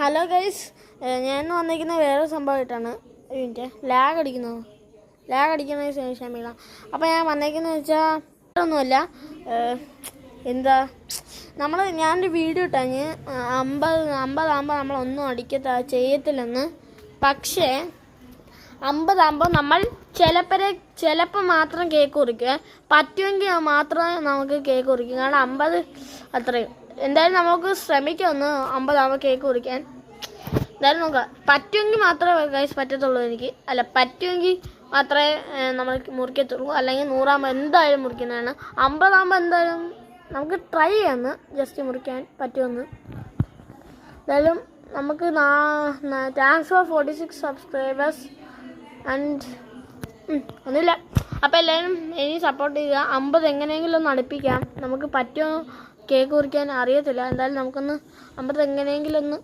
Hello guys, ഞാൻ വന്നിരിക്കുന്ന വേറെ സംഭവമായിട്ടാണ്. മിനിറ്റ്, ലാഗ് അടിക്കുന്ന ക്ഷമിക്കണം. അപ്പോൾ ഞാൻ വന്നേക്കുന്നത് വെച്ചാൽ ഒന്നുമല്ല, എന്താ ഞാനൊരു വീഡിയോ ഇട്ടാഞ്ഞ് 50 നമ്മളൊന്നും ചെയ്യത്തില്ലെന്ന്. പക്ഷേ 50 നമ്മൾ ചിലപ്പോൾ മാത്രം കേക്ക് കുറിക്കുക, പറ്റുമെങ്കിൽ മാത്രമേ നമുക്ക് കേക്ക് കുറിക്കും. കാരണം 50 അത്രയും എന്തായാലും നമുക്ക് ശ്രമിക്കാം ഒന്ന് 50 കേക്ക് കുറിക്കാൻ. എന്തായാലും നോക്കാം, പറ്റുമെങ്കിൽ മാത്രമേ ഗൈസ് പറ്റത്തുള്ളൂ. പറ്റുമെങ്കിൽ മാത്രമേ നമ്മൾ മുറിക്കത്തുള്ളൂ. അല്ലെങ്കിൽ 100 എന്തായാലും മുറിക്കുന്നതാണ്. 50 എന്തായാലും നമുക്ക് ട്രൈ ചെയ്യാമെന്ന്, ജസ്റ്റ് മുറിക്കാൻ പറ്റുമെന്ന്. എന്തായാലും നമുക്ക് താങ്ക്സ് ഫോർ 46 സബ്സ്ക്രൈബേഴ്സ് ആൻഡ് ഒന്നുമില്ല. അപ്പോൾ എല്ലാവരും ഇനി സപ്പോർട്ട് ചെയ്യുക. 50 എങ്ങനെയെങ്കിലും ഒന്ന് അടുപ്പിക്കാം. നമുക്ക് പറ്റുമോ കേക്ക് കുറിക്കാൻ അറിയത്തില്ല. എന്തായാലും നമുക്കൊന്ന് 50 എങ്ങനെയെങ്കിലും ഒന്ന്